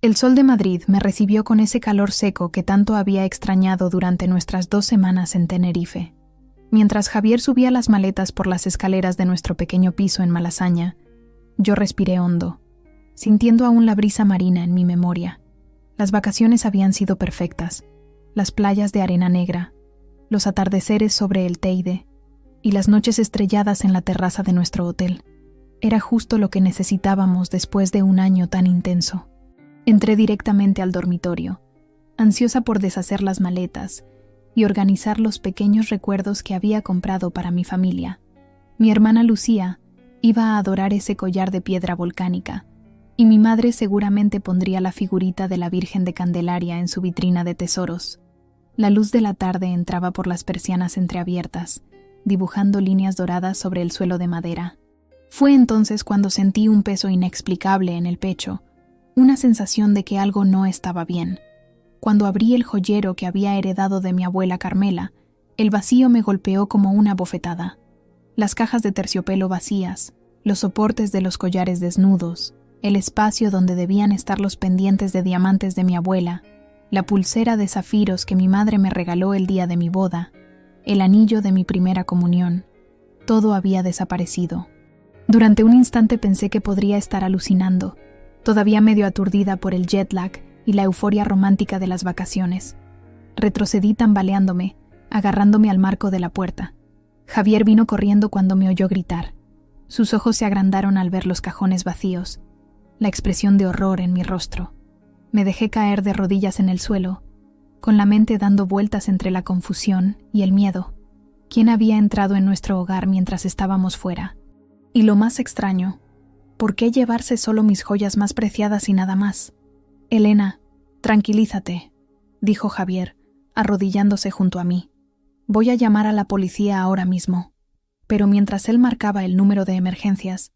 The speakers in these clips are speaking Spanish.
El sol de Madrid me recibió con ese calor seco que tanto había extrañado durante nuestras 2 semanas en Tenerife. Mientras Javier subía las maletas por las escaleras de nuestro pequeño piso en Malasaña, yo respiré hondo, sintiendo aún la brisa marina en mi memoria. Las vacaciones habían sido perfectas, las playas de arena negra, los atardeceres sobre el Teide y las noches estrelladas en la terraza de nuestro hotel. Era justo lo que necesitábamos después de un año tan intenso. Entré directamente al dormitorio, ansiosa por deshacer las maletas y organizar los pequeños recuerdos que había comprado para mi familia. Mi hermana Lucía iba a adorar ese collar de piedra volcánica, y mi madre seguramente pondría la figurita de la Virgen de Candelaria en su vitrina de tesoros. La luz de la tarde entraba por las persianas entreabiertas, dibujando líneas doradas sobre el suelo de madera. Fue entonces cuando sentí un peso inexplicable en el pecho, una sensación de que algo no estaba bien. Cuando abrí el joyero que había heredado de mi abuela Carmela, el vacío me golpeó como una bofetada. Las cajas de terciopelo vacías, los soportes de los collares desnudos, el espacio donde debían estar los pendientes de diamantes de mi abuela, la pulsera de zafiros que mi madre me regaló el día de mi boda, el anillo de mi primera comunión, todo había desaparecido. Durante un instante pensé que podría estar alucinando, todavía medio aturdida por el jet lag y la euforia romántica de las vacaciones. Retrocedí tambaleándome, agarrándome al marco de la puerta. Javier vino corriendo cuando me oyó gritar. Sus ojos se agrandaron al ver los cajones vacíos, la expresión de horror en mi rostro. Me dejé caer de rodillas en el suelo, con la mente dando vueltas entre la confusión y el miedo. ¿Quién había entrado en nuestro hogar mientras estábamos fuera? Y lo más extraño, ¿por qué llevarse solo mis joyas más preciadas y nada más? Elena, tranquilízate, dijo Javier, arrodillándose junto a mí. Voy a llamar a la policía ahora mismo. Pero mientras él marcaba el número de emergencias,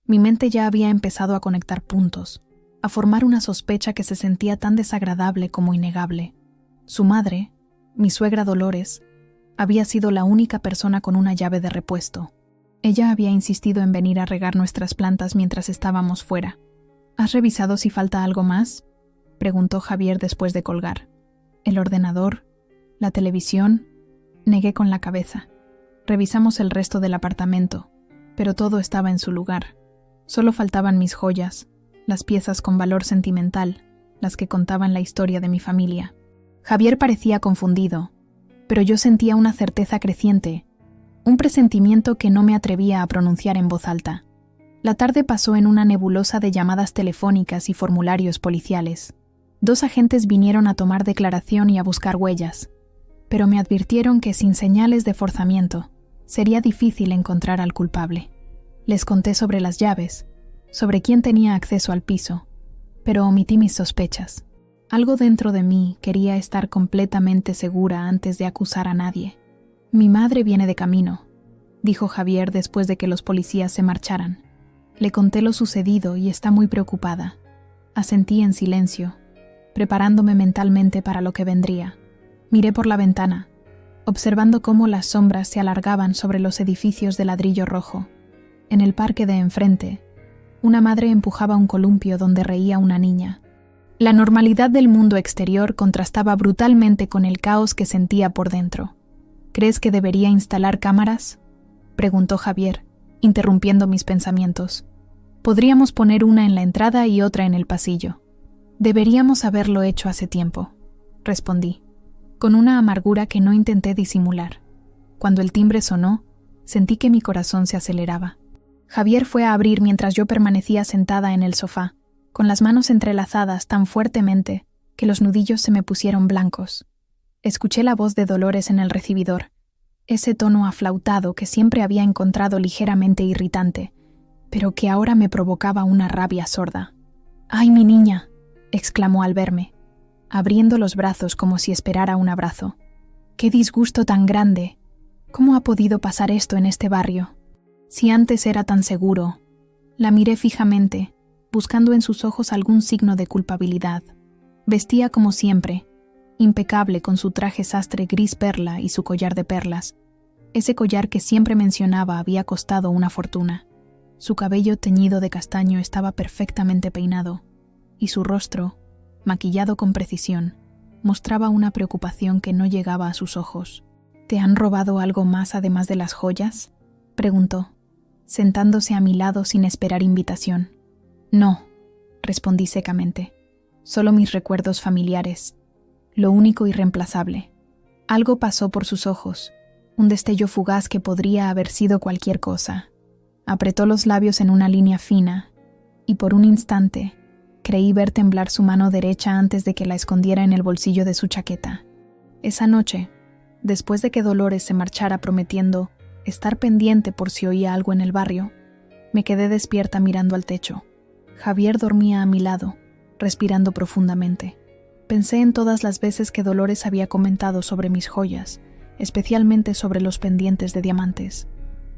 mi mente ya había empezado a conectar puntos, a formar una sospecha que se sentía tan desagradable como innegable. Su madre, mi suegra Dolores, había sido la única persona con una llave de repuesto. Ella había insistido en venir a regar nuestras plantas mientras estábamos fuera. ¿Has revisado si falta algo más?, preguntó Javier después de colgar. ¿El ordenador? ¿La televisión? Negué con la cabeza. Revisamos el resto del apartamento, pero todo estaba en su lugar. Solo faltaban mis joyas, las piezas con valor sentimental, las que contaban la historia de mi familia. Javier parecía confundido, pero yo sentía una certeza creciente, un presentimiento que no me atrevía a pronunciar en voz alta. La tarde pasó en una nebulosa de llamadas telefónicas y formularios policiales. 2 agentes vinieron a tomar declaración y a buscar huellas, pero me advirtieron que sin señales de forzamiento sería difícil encontrar al culpable. Les conté sobre las llaves, sobre quién tenía acceso al piso, pero omití mis sospechas. Algo dentro de mí quería estar completamente segura antes de acusar a nadie. «Mi madre viene de camino», dijo Javier después de que los policías se marcharan. Le conté lo sucedido y está muy preocupada. Asentí en silencio, preparándome mentalmente para lo que vendría. Miré por la ventana, observando cómo las sombras se alargaban sobre los edificios de ladrillo rojo. En el parque de enfrente, una madre empujaba un columpio donde reía una niña. La normalidad del mundo exterior contrastaba brutalmente con el caos que sentía por dentro. ¿Crees que debería instalar cámaras?, preguntó Javier, interrumpiendo mis pensamientos. Podríamos poner una en la entrada y otra en el pasillo. Deberíamos haberlo hecho hace tiempo, respondí, con una amargura que no intenté disimular. Cuando el timbre sonó, sentí que mi corazón se aceleraba. Javier fue a abrir mientras yo permanecía sentada en el sofá, con las manos entrelazadas tan fuertemente que los nudillos se me pusieron blancos. Escuché la voz de Dolores en el recibidor, ese tono aflautado que siempre había encontrado ligeramente irritante, pero que ahora me provocaba una rabia sorda. «¡Ay, mi niña!», exclamó al verme, abriendo los brazos como si esperara un abrazo. «¡Qué disgusto tan grande! ¿Cómo ha podido pasar esto en este barrio? Si antes era tan seguro». La miré fijamente, buscando en sus ojos algún signo de culpabilidad. Vestía como siempre, impecable con su traje sastre gris perla y su collar de perlas. Ese collar que siempre mencionaba había costado una fortuna. Su cabello teñido de castaño estaba perfectamente peinado, y su rostro, maquillado con precisión, mostraba una preocupación que no llegaba a sus ojos. ¿Te han robado algo más además de las joyas?, preguntó, sentándose a mi lado sin esperar invitación. No, respondí secamente. Solo mis recuerdos familiares. Lo único irreemplazable. Algo pasó por sus ojos, un destello fugaz que podría haber sido cualquier cosa. Apretó los labios en una línea fina, y por un instante creí ver temblar su mano derecha antes de que la escondiera en el bolsillo de su chaqueta. Esa noche, después de que Dolores se marchara prometiendo estar pendiente por si oía algo en el barrio, me quedé despierta mirando al techo. Javier dormía a mi lado, respirando profundamente. Pensé en todas las veces que Dolores había comentado sobre mis joyas, especialmente sobre los pendientes de diamantes.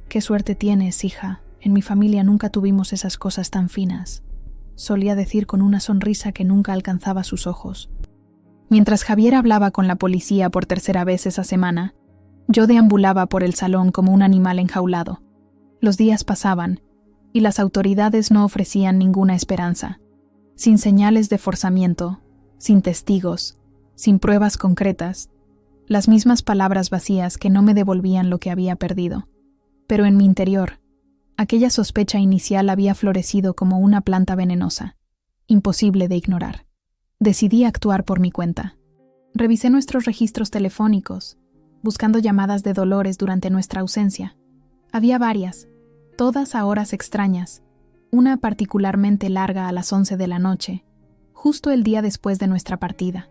«Qué suerte tienes, hija. En mi familia nunca tuvimos esas cosas tan finas», solía decir con una sonrisa que nunca alcanzaba sus ojos. Mientras Javier hablaba con la policía por tercera vez esa semana, yo deambulaba por el salón como un animal enjaulado. Los días pasaban, y las autoridades no ofrecían ninguna esperanza. Sin señales de forzamiento, sin testigos, sin pruebas concretas, las mismas palabras vacías que no me devolvían lo que había perdido. Pero en mi interior, aquella sospecha inicial había florecido como una planta venenosa, imposible de ignorar. Decidí actuar por mi cuenta. Revisé nuestros registros telefónicos, buscando llamadas de Dolores durante nuestra ausencia. Había varias, todas a horas extrañas, una particularmente larga a las 11 de la noche, justo el día después de nuestra partida.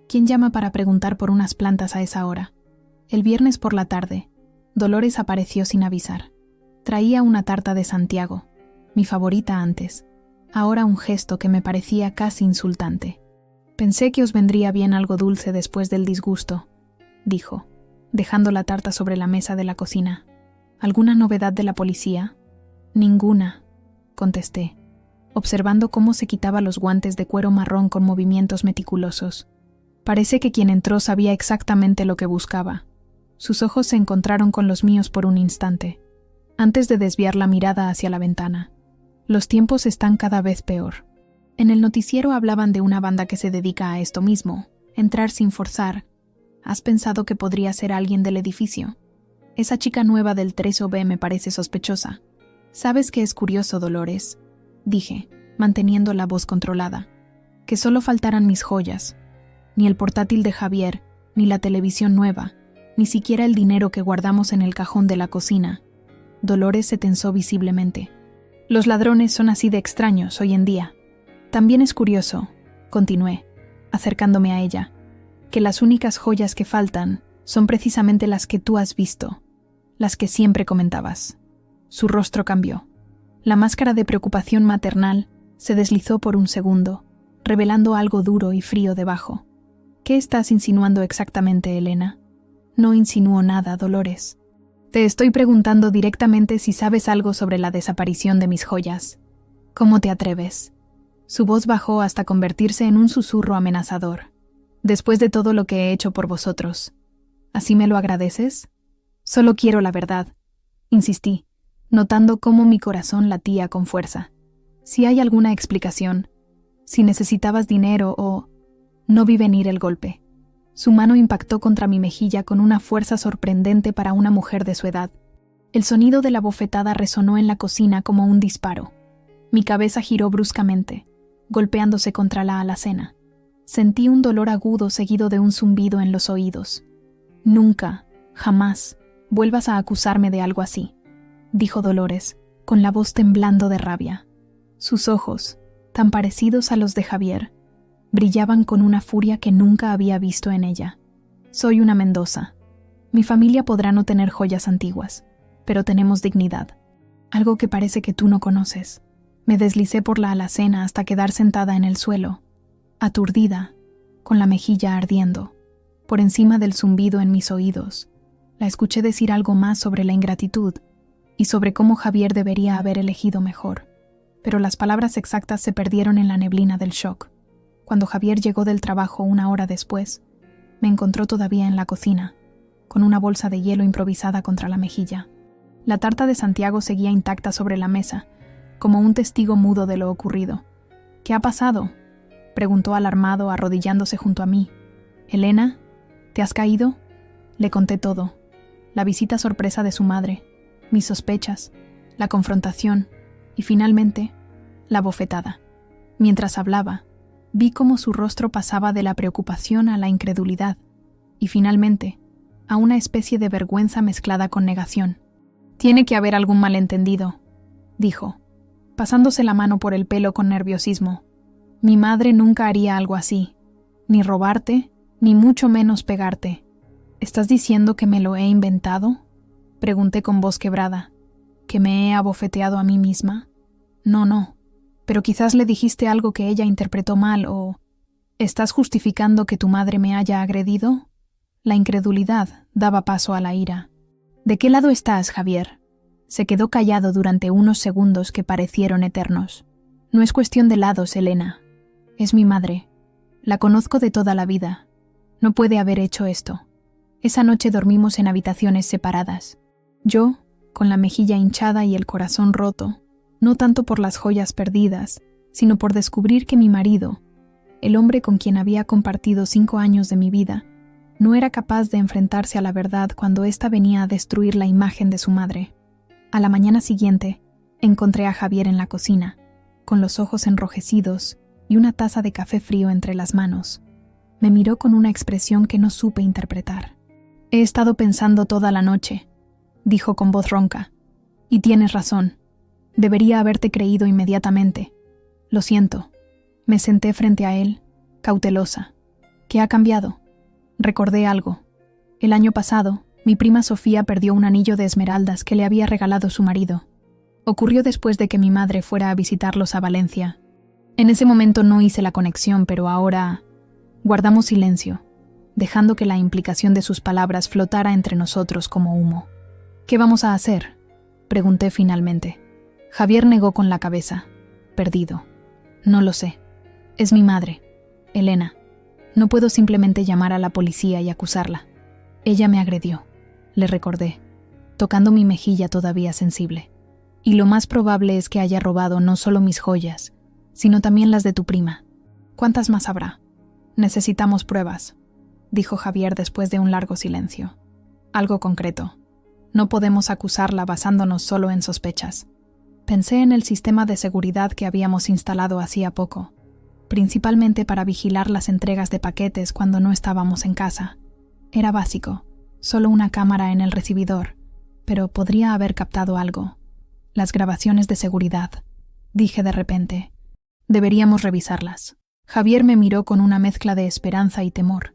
¿Quién llama para preguntar por unas plantas a esa hora? El viernes por la tarde, Dolores apareció sin avisar. Traía una tarta de Santiago, mi favorita antes, ahora un gesto que me parecía casi insultante. «Pensé que os vendría bien algo dulce después del disgusto», dijo, dejando la tarta sobre la mesa de la cocina. «¿Alguna novedad de la policía?» «Ninguna», contesté, observando cómo se quitaba los guantes de cuero marrón con movimientos meticulosos. Parece que quien entró sabía exactamente lo que buscaba. Sus ojos se encontraron con los míos por un instante, antes de desviar la mirada hacia la ventana. «Los tiempos están cada vez peor. En el noticiero hablaban de una banda que se dedica a esto mismo, entrar sin forzar. ¿Has pensado que podría ser alguien del edificio? Esa chica nueva del 3B me parece sospechosa». «¿Sabes qué es curioso, Dolores?», dije, manteniendo la voz controlada. «Que solo faltaran mis joyas. Ni el portátil de Javier, ni la televisión nueva, ni siquiera el dinero que guardamos en el cajón de la cocina». Dolores se tensó visiblemente. «Los ladrones son así de extraños hoy en día. También es curioso», continué, acercándome a ella, «que las únicas joyas que faltan son precisamente las que tú has visto, las que siempre comentabas». Su rostro cambió. La máscara de preocupación maternal se deslizó por un segundo, revelando algo duro y frío debajo. «¿Qué estás insinuando exactamente, Elena?» «No insinúo nada, Dolores. Te estoy preguntando directamente si sabes algo sobre la desaparición de mis joyas». «¿Cómo te atreves?». Su voz bajó hasta convertirse en un susurro amenazador. «Después de todo lo que he hecho por vosotros, ¿así me lo agradeces?». «Solo quiero la verdad», insistí, notando cómo mi corazón latía con fuerza. «Si hay alguna explicación, si necesitabas dinero o...». No vi venir el golpe. Su mano impactó contra mi mejilla con una fuerza sorprendente para una mujer de su edad. El sonido de la bofetada resonó en la cocina como un disparo. Mi cabeza giró bruscamente, golpeándose contra la alacena. Sentí un dolor agudo seguido de un zumbido en los oídos. «Nunca, jamás, vuelvas a acusarme de algo así», dijo Dolores, con la voz temblando de rabia. Sus ojos, tan parecidos a los de Javier, brillaban con una furia que nunca había visto en ella. «Soy una Mendoza. Mi familia podrá no tener joyas antiguas, pero tenemos dignidad, algo que parece que tú no conoces». Me deslicé por la alacena hasta quedar sentada en el suelo, aturdida, con la mejilla ardiendo. Por encima del zumbido en mis oídos, la escuché decir algo más sobre la ingratitud y sobre cómo Javier debería haber elegido mejor. Pero las palabras exactas se perdieron en la neblina del shock. Cuando Javier llegó del trabajo una hora después, me encontró todavía en la cocina, con una bolsa de hielo improvisada contra la mejilla. La tarta de Santiago seguía intacta sobre la mesa, como un testigo mudo de lo ocurrido. «¿Qué ha pasado?», preguntó alarmado, arrodillándose junto a mí. «Elena, ¿te has caído?» Le conté todo. La visita sorpresa de su madre, mis sospechas, la confrontación y, finalmente, la bofetada. Mientras hablaba, vi cómo su rostro pasaba de la preocupación a la incredulidad y, finalmente, a una especie de vergüenza mezclada con negación. «Tiene que haber algún malentendido», dijo, pasándose la mano por el pelo con nerviosismo. «Mi madre nunca haría algo así, ni robarte, ni mucho menos pegarte». «¿Estás diciendo que me lo he inventado?», pregunté con voz quebrada. «¿Que me he abofeteado a mí misma?» No, pero quizás le dijiste algo que ella interpretó mal o... ¿Estás justificando que tu madre me haya agredido?» La incredulidad daba paso a la ira. «¿De qué lado estás, Javier?». Se quedó callado durante unos segundos que parecieron eternos. «No es cuestión de lados, Elena. Es mi madre. La conozco de toda la vida. No puede haber hecho esto». Esa noche dormimos en habitaciones separadas. Yo, con la mejilla hinchada y el corazón roto, no tanto por las joyas perdidas, sino por descubrir que mi marido, el hombre con quien había compartido 5 años de mi vida, no era capaz de enfrentarse a la verdad cuando ésta venía a destruir la imagen de su madre. A la mañana siguiente, encontré a Javier en la cocina, con los ojos enrojecidos y una taza de café frío entre las manos. Me miró con una expresión que no supe interpretar. «He estado pensando toda la noche», dijo con voz ronca. «Y tienes razón. Debería haberte creído inmediatamente. Lo siento». Me senté frente a él, cautelosa. «¿Qué ha cambiado?». Recordé algo. El año pasado, mi prima Sofía perdió un anillo de esmeraldas que le había regalado su marido. Ocurrió después de que mi madre fuera a visitarlos a Valencia. En ese momento no hice la conexión, pero ahora... Guardamos silencio, dejando que la implicación de sus palabras flotara entre nosotros como humo. «¿Qué vamos a hacer?», pregunté finalmente. Javier negó con la cabeza, perdido. «No lo sé. Es mi madre, Elena. No puedo simplemente llamar a la policía y acusarla. Ella me agredió», le recordé, tocando mi mejilla todavía sensible. «Y lo más probable es que haya robado no solo mis joyas, sino también las de tu prima. ¿Cuántas más habrá?». «Necesitamos pruebas», dijo Javier después de un largo silencio. «Algo concreto. No podemos acusarla basándonos solo en sospechas». Pensé en el sistema de seguridad que habíamos instalado hacía poco, principalmente para vigilar las entregas de paquetes cuando no estábamos en casa. Era básico, solo una cámara en el recibidor, pero podría haber captado algo. «Las grabaciones de seguridad», dije de repente. «Deberíamos revisarlas». Javier me miró con una mezcla de esperanza y temor.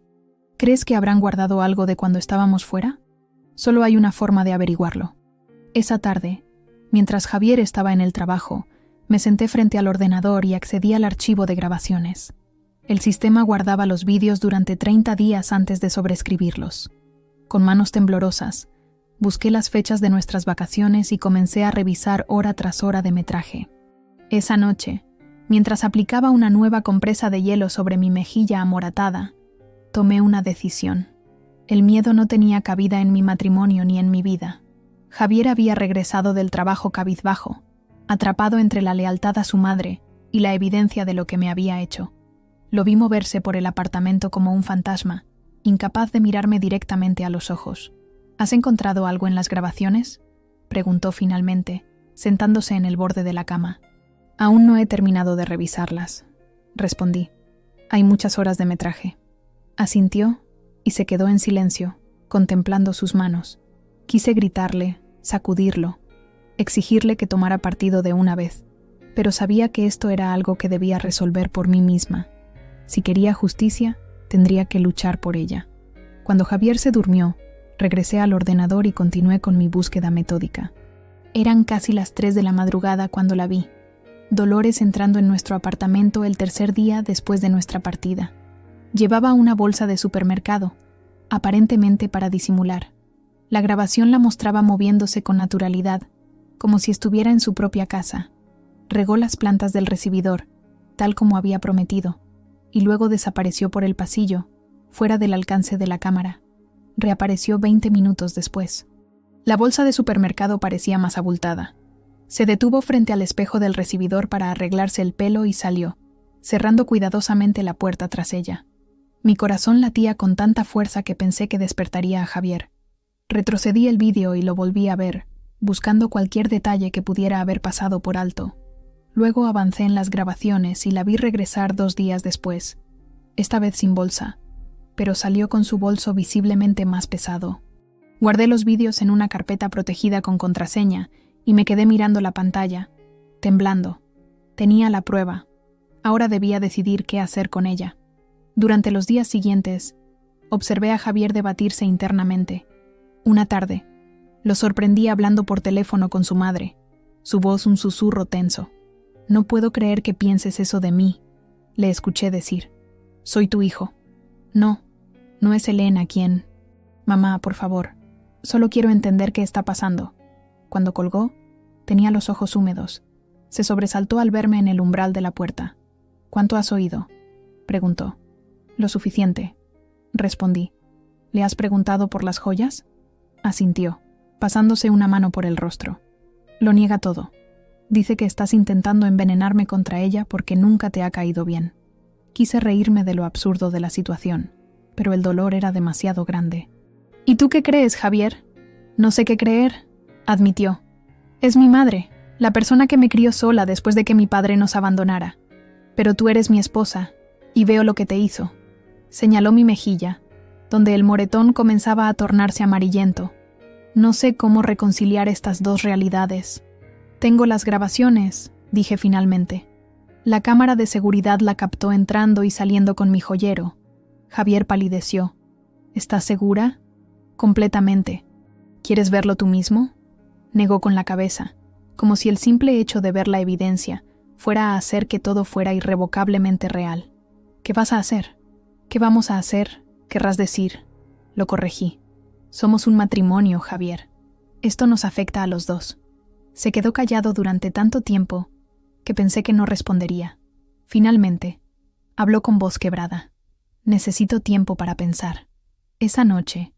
«¿Crees que habrán guardado algo de cuando estábamos fuera? Solo hay una forma de averiguarlo». Esa tarde, mientras Javier estaba en el trabajo, me senté frente al ordenador y accedí al archivo de grabaciones. El sistema guardaba los vídeos durante 30 días antes de sobreescribirlos. Con manos temblorosas, busqué las fechas de nuestras vacaciones y comencé a revisar hora tras hora de metraje. Esa noche, mientras aplicaba una nueva compresa de hielo sobre mi mejilla amoratada, tomé una decisión. El miedo no tenía cabida en mi matrimonio ni en mi vida. Javier había regresado del trabajo cabizbajo, atrapado entre la lealtad a su madre y la evidencia de lo que me había hecho. Lo vi moverse por el apartamento como un fantasma, incapaz de mirarme directamente a los ojos. «¿Has encontrado algo en las grabaciones?», preguntó finalmente, sentándose en el borde de la cama. «Aún no he terminado de revisarlas», respondí. «Hay muchas horas de metraje». Asintió y se quedó en silencio, contemplando sus manos. Quise gritarle, sacudirlo, exigirle que tomara partido de una vez, pero sabía que esto era algo que debía resolver por mí misma. Si quería justicia, tendría que luchar por ella. Cuando Javier se durmió, regresé al ordenador y continué con mi búsqueda metódica. Eran casi las 3 de la madrugada cuando la vi. Dolores entrando en nuestro apartamento el tercer día después de nuestra partida. Llevaba una bolsa de supermercado, aparentemente para disimular. La grabación la mostraba moviéndose con naturalidad, como si estuviera en su propia casa. Regó las plantas del recibidor, tal como había prometido, y luego desapareció por el pasillo, fuera del alcance de la cámara. Reapareció 20 minutos después. La bolsa de supermercado parecía más abultada. Se detuvo frente al espejo del recibidor para arreglarse el pelo y salió. cerrando cuidadosamente la puerta tras ella. Mi corazón latía con tanta fuerza que pensé que despertaría a Javier. Retrocedí el vídeo y lo volví a ver, buscando cualquier detalle que pudiera haber pasado por alto. Luego avancé en las grabaciones y la vi regresar 2 días después, esta vez sin bolsa, pero salió con su bolso visiblemente más pesado. Guardé los vídeos en una carpeta protegida con contraseña y me quedé mirando la pantalla, temblando. Tenía la prueba. Ahora debía decidir qué hacer con ella. Durante los días siguientes, observé a Javier debatirse internamente. Una tarde, lo sorprendí hablando por teléfono con su madre, su voz un susurro tenso. «No puedo creer que pienses eso de mí», le escuché decir. «Soy tu hijo». «No, no es Elena quien...» «Mamá, por favor, solo quiero entender qué está pasando». Cuando colgó, tenía los ojos húmedos. Se sobresaltó al verme en el umbral de la puerta. «¿Cuánto has oído?», preguntó. «Lo suficiente», respondí. «¿Le has preguntado por las joyas?», asintió, pasándose una mano por el rostro. «Lo niega todo. Dice que estás intentando envenenarme contra ella porque nunca te ha caído bien». Quise reírme de lo absurdo de la situación, pero el dolor era demasiado grande. «¿Y tú qué crees, Javier?». «No sé qué creer», admitió. «Es mi madre, la persona que me crió sola después de que mi padre nos abandonara. Pero tú eres mi esposa, y veo lo que te hizo». Señaló mi mejilla, donde el moretón comenzaba a tornarse amarillento. No sé cómo reconciliar estas dos realidades. «Tengo las grabaciones», dije finalmente. La cámara de seguridad la captó entrando y saliendo con mi joyero. Javier palideció. «¿Estás segura?». «Completamente». «¿Quieres verlo tú mismo?». Negó con la cabeza, como si el simple hecho de ver la evidencia fuera a hacer que todo fuera irrevocablemente real. «¿Qué vas a hacer?». «¿Qué vamos a hacer?», querrás decir. Lo corregí. «Somos un matrimonio, Javier. Esto nos afecta a los dos». Se quedó callado durante tanto tiempo que pensé que no respondería. Finalmente, habló con voz quebrada. «Necesito tiempo para pensar». Esa noche,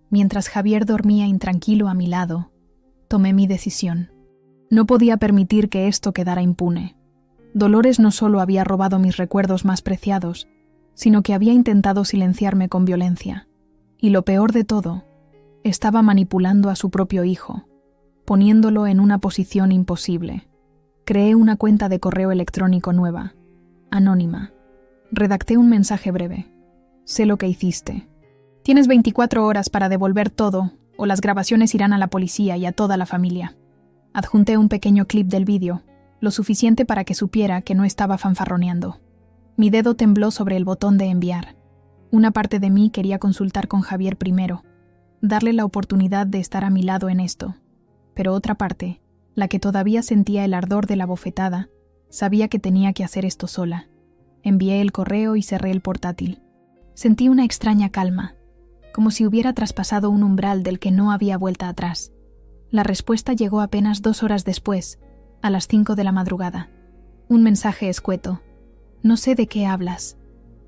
mientras Javier dormía intranquilo a mi lado, tomé mi decisión. No podía permitir que esto quedara impune. Dolores no solo había robado mis recuerdos más preciados, sino que había intentado silenciarme con violencia. Y lo peor de todo, estaba manipulando a su propio hijo, poniéndolo en una posición imposible. Creé una cuenta de correo electrónico nueva, anónima. Redacté un mensaje breve. «Sé lo que hiciste. Tienes 24 horas para devolver todo, o las grabaciones irán a la policía y a toda la familia». Adjunté un pequeño clip del vídeo, lo suficiente para que supiera que no estaba fanfarroneando. Mi dedo tembló sobre el botón de enviar. Una parte de mí quería consultar con Javier primero, darle la oportunidad de estar a mi lado en esto. Pero otra parte, la que todavía sentía el ardor de la bofetada, sabía que tenía que hacer esto sola. Envié el correo y cerré el portátil. Sentí una extraña calma, como si hubiera traspasado un umbral del que no había vuelta atrás. La respuesta llegó apenas 2 horas después, a las 5 de la madrugada. Un mensaje escueto. «No sé de qué hablas.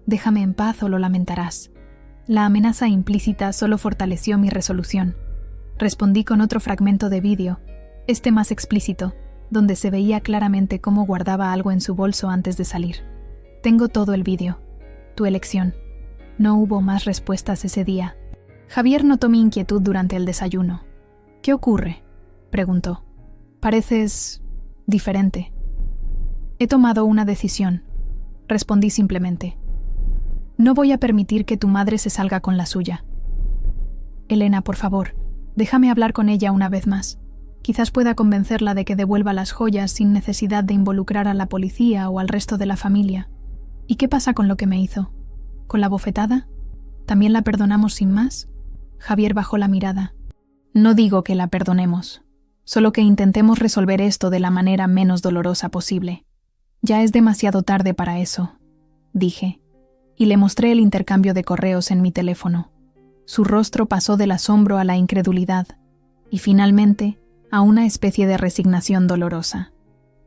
Déjame en paz o lo lamentarás». La amenaza implícita solo fortaleció mi resolución. Respondí con otro fragmento de vídeo, este más explícito, donde se veía claramente cómo guardaba algo en su bolso antes de salir. «Tengo todo el vídeo. Tu elección». No hubo más respuestas ese día. Javier notó mi inquietud durante el desayuno. «¿Qué ocurre?», preguntó. «Pareces... diferente». «He tomado una decisión», respondí simplemente. «No voy a permitir que tu madre se salga con la suya». «Elena, por favor, déjame hablar con ella una vez más. Quizás pueda convencerla de que devuelva las joyas sin necesidad de involucrar a la policía o al resto de la familia». «¿Y qué pasa con lo que me hizo? ¿Con la bofetada? ¿También la perdonamos sin más?». Javier bajó la mirada. «No digo que la perdonemos, solo que intentemos resolver esto de la manera menos dolorosa posible. Ya es demasiado tarde para eso», dije, y le mostré el intercambio de correos en mi teléfono. Su rostro pasó del asombro a la incredulidad, y finalmente a una especie de resignación dolorosa.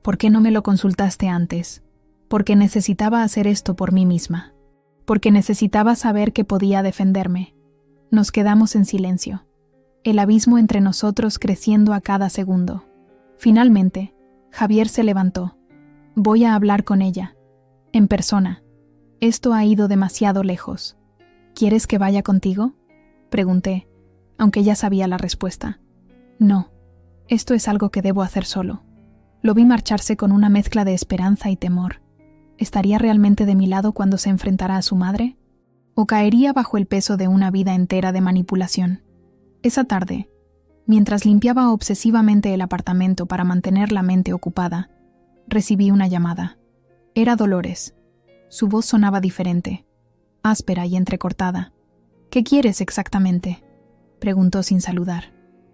«¿Por qué no me lo consultaste antes?». «Porque necesitaba hacer esto por mí misma. Porque necesitaba saber que podía defenderme». Nos quedamos en silencio, el abismo entre nosotros creciendo a cada segundo. Finalmente, Javier se levantó. «Voy a hablar con ella». En persona. Esto ha ido demasiado lejos. ¿Quieres que vaya contigo?, pregunté, aunque ya sabía la respuesta. No, esto es algo que debo hacer solo. Lo vi marcharse con una mezcla de esperanza y temor. ¿Estaría realmente de mi lado cuando se enfrentara a su madre? ¿O caería bajo el peso de una vida entera de manipulación? Esa tarde, mientras limpiaba obsesivamente el apartamento para mantener la mente ocupada, recibí una llamada. Era Dolores. Su voz sonaba diferente, áspera y entrecortada. «¿Qué quieres exactamente?», preguntó sin saludar.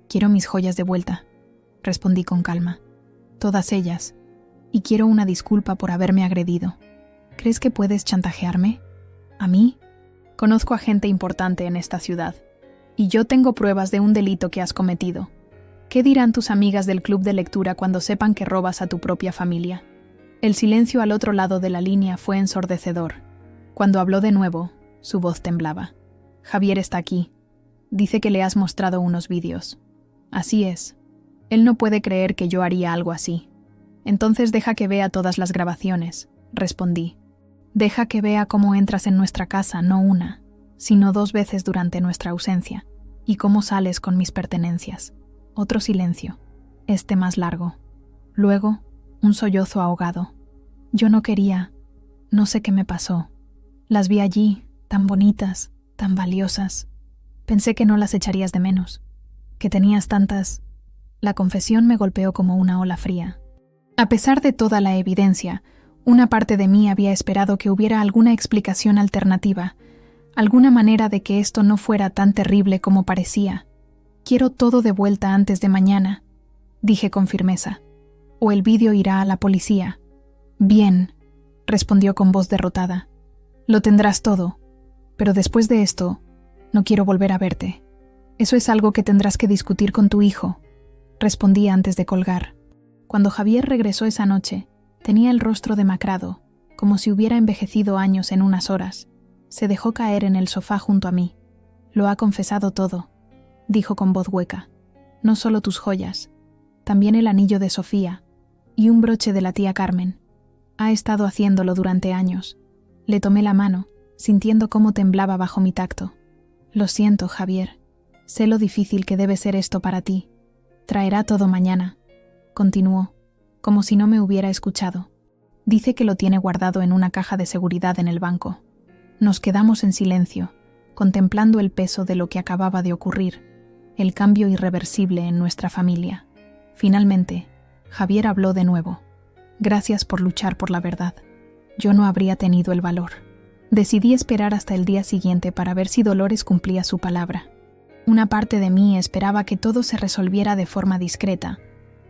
«Quiero mis joyas de vuelta», respondí con calma. «Todas ellas. Y quiero una disculpa por haberme agredido. ¿Crees que puedes chantajearme? ¿A mí? Conozco a gente importante en esta ciudad. Y yo tengo pruebas de un delito que has cometido. ¿Qué dirán tus amigas del club de lectura cuando sepan que robas a tu propia familia?». El silencio al otro lado de la línea fue ensordecedor. Cuando habló de nuevo, su voz temblaba. «Javier está aquí. Dice que le has mostrado unos vídeos». «Así es. Él no puede creer que yo haría algo así». «Entonces deja que vea todas las grabaciones», respondí. «Deja que vea cómo entras en nuestra casa no una, sino 2 veces durante nuestra ausencia, y cómo sales con mis pertenencias». Otro silencio, este más largo. Luego, un sollozo ahogado. «Yo no quería. No sé qué me pasó. Las vi allí, tan bonitas, tan valiosas. Pensé que no las echarías de menos, que tenías tantas...». La confesión me golpeó como una ola fría. A pesar de toda la evidencia, una parte de mí había esperado que hubiera alguna explicación alternativa, alguna manera de que esto no fuera tan terrible como parecía. «Quiero todo de vuelta antes de mañana», dije con firmeza. «O el vídeo irá a la policía». «Bien», respondió con voz derrotada. «Lo tendrás todo. Pero después de esto, no quiero volver a verte. Eso es algo que tendrás que discutir con tu hijo», respondí antes de colgar. Cuando Javier regresó esa noche, tenía el rostro demacrado, como si hubiera envejecido años en unas horas. Se dejó caer en el sofá junto a mí. «Lo ha confesado todo», dijo con voz hueca. «No solo tus joyas, también el anillo de Sofía y un broche de la tía Carmen. Ha estado haciéndolo durante años». Le tomé la mano, sintiendo cómo temblaba bajo mi tacto. «Lo siento, Javier. Sé lo difícil que debe ser esto para ti. Traerá todo mañana», continuó, como si no me hubiera escuchado. «Dice que lo tiene guardado en una caja de seguridad en el banco». Nos quedamos en silencio, contemplando el peso de lo que acababa de ocurrir, el cambio irreversible en nuestra familia. Finalmente, Javier habló de nuevo. «Gracias por luchar por la verdad. Yo no habría tenido el valor». Decidí esperar hasta el día siguiente para ver si Dolores cumplía su palabra. Una parte de mí esperaba que todo se resolviera de forma discreta,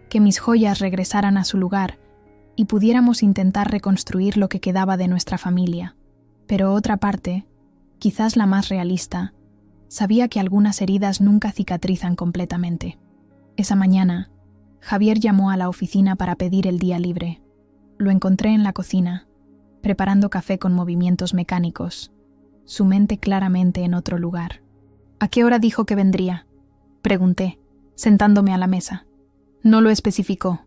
que mis joyas regresaran a su lugar y pudiéramos intentar reconstruir lo que quedaba de nuestra familia. Pero otra parte, quizás la más realista, sabía que algunas heridas nunca cicatrizan completamente. Esa mañana, Javier llamó a la oficina para pedir el día libre. Lo encontré en la cocina, preparando café con movimientos mecánicos, su mente claramente en otro lugar. «¿A qué hora dijo que vendría?», pregunté, sentándome a la mesa. «No lo especificó»,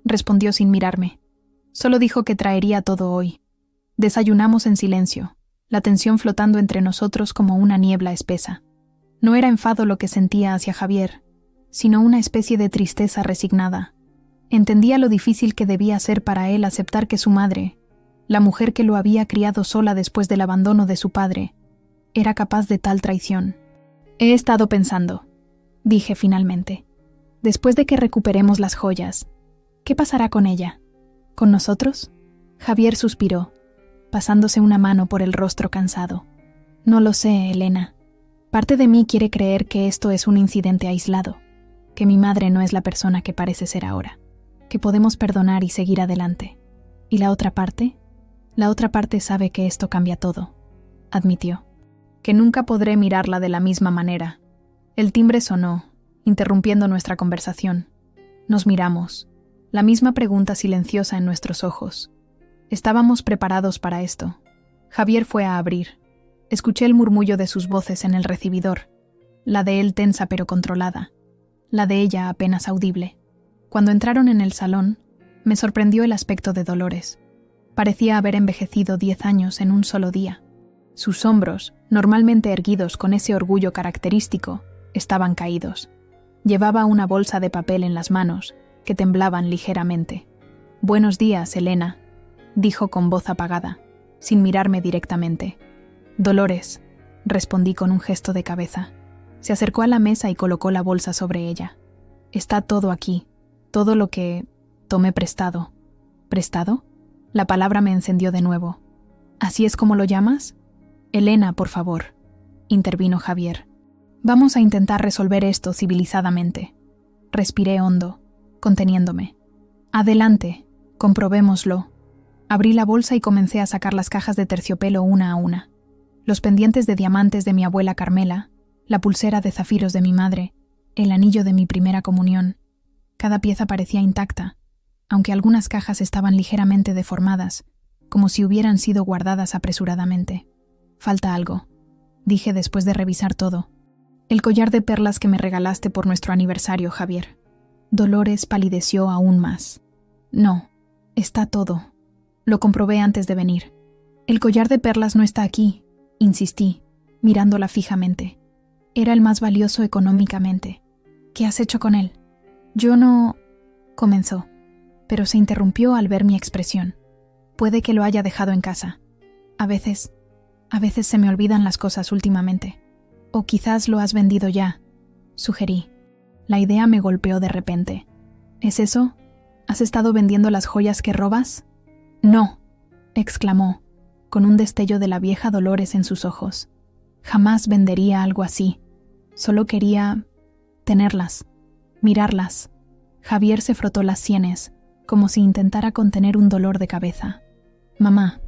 respondió sin mirarme. «Solo dijo que traería todo hoy». Desayunamos en silencio, la tensión flotando entre nosotros como una niebla espesa. No era enfado lo que sentía hacia Javier, sino una especie de tristeza resignada. Entendía lo difícil que debía ser para él aceptar que su madre, la mujer que lo había criado sola después del abandono de su padre, era capaz de tal traición. «He estado pensando», dije finalmente. «Después de que recuperemos las joyas, ¿qué pasará con ella? ¿Con nosotros?». Javier suspiró, pasándose una mano por el rostro cansado. «No lo sé, Elena. Parte de mí quiere creer que esto es un incidente aislado, que mi madre no es la persona que parece ser ahora, que podemos perdonar y seguir adelante. ¿Y la otra parte? La otra parte sabe que esto cambia todo», admitió. «Que nunca podré mirarla de la misma manera». El timbre sonó, interrumpiendo nuestra conversación. Nos miramos, la misma pregunta silenciosa en nuestros ojos. Estábamos preparados para esto. Javier fue a abrir. Escuché el murmullo de sus voces en el recibidor, la de él tensa pero controlada, la de ella apenas audible. Cuando entraron en el salón, me sorprendió el aspecto de Dolores. Parecía haber envejecido 10 años en un solo día. Sus hombros, normalmente erguidos con ese orgullo característico, estaban caídos. Llevaba una bolsa de papel en las manos, que temblaban ligeramente. «Buenos días, Elena», dijo con voz apagada, sin mirarme directamente. «Dolores», respondí con un gesto de cabeza. Se acercó a la mesa y colocó la bolsa sobre ella. «Está todo aquí, todo lo que tomé prestado». ¿Prestado? La palabra me encendió de nuevo. ¿Así es como lo llamas? Elena, por favor, intervino Javier. Vamos a intentar resolver esto civilizadamente. Respiré hondo, conteniéndome. Adelante, comprobémoslo. Abrí la bolsa y comencé a sacar las cajas de terciopelo una a una. Los pendientes de diamantes de mi abuela Carmela, la pulsera de zafiros de mi madre, el anillo de mi primera comunión. Cada pieza parecía intacta, aunque algunas cajas estaban ligeramente deformadas, como si hubieran sido guardadas apresuradamente. «Falta algo», dije después de revisar todo. «El collar de perlas que me regalaste por nuestro aniversario, Javier». Dolores palideció aún más. «No, está todo. Lo comprobé antes de venir». «El collar de perlas no está aquí», insistí, mirándola fijamente. «Era el más valioso económicamente. ¿Qué has hecho con él?» «Yo no...» comenzó, pero se interrumpió al ver mi expresión. «Puede que lo haya dejado en casa. A veces se me olvidan las cosas últimamente. O quizás lo has vendido ya», sugerí. La idea me golpeó de repente. «¿Es eso? ¿Has estado vendiendo las joyas que robas?» «No», exclamó, con un destello de la vieja Dolores en sus ojos. «Jamás vendería algo así. Solo quería tenerlas, mirarlas». Javier se frotó las sienes, como si intentara contener un dolor de cabeza. «Mamá,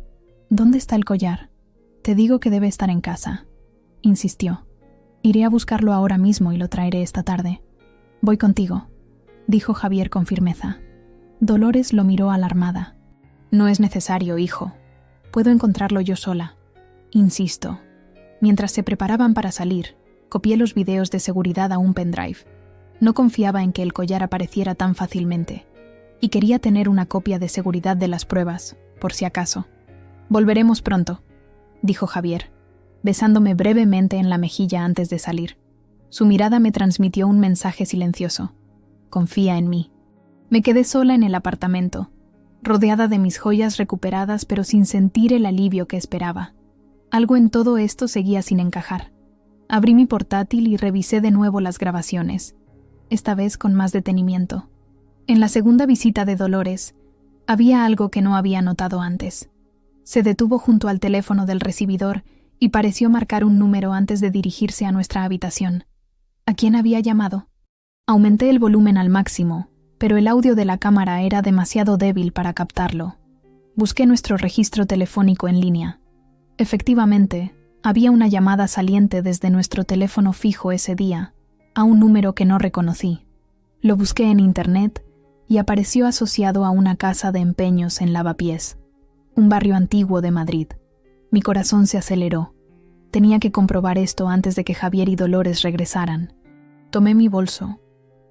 ¿dónde está el collar? Te digo que debe estar en casa», insistió. «Iré a buscarlo ahora mismo y lo traeré esta tarde». «Voy contigo», dijo Javier con firmeza. Dolores lo miró alarmada. «No es necesario, hijo. Puedo encontrarlo yo sola». «Insisto». Mientras se preparaban para salir, copié los videos de seguridad a un pendrive. No confiaba en que el collar apareciera tan fácilmente, y quería tener una copia de seguridad de las pruebas, por si acaso. «Volveremos pronto», dijo Javier, besándome brevemente en la mejilla antes de salir. Su mirada me transmitió un mensaje silencioso. «Confía en mí». Me quedé sola en el apartamento, rodeada de mis joyas recuperadas pero sin sentir el alivio que esperaba. Algo en todo esto seguía sin encajar. Abrí mi portátil y revisé de nuevo las grabaciones, esta vez con más detenimiento. En la segunda visita de Dolores, había algo que no había notado antes. Se detuvo junto al teléfono del recibidor y pareció marcar un número antes de dirigirse a nuestra habitación. ¿A quién había llamado? Aumenté el volumen al máximo, pero el audio de la cámara era demasiado débil para captarlo. Busqué nuestro registro telefónico en línea. Efectivamente, había una llamada saliente desde nuestro teléfono fijo ese día, a un número que no reconocí. Lo busqué en internet y apareció asociado a una casa de empeños en Lavapiés, un barrio antiguo de Madrid. Mi corazón se aceleró. Tenía que comprobar esto antes de que Javier y Dolores regresaran. Tomé mi bolso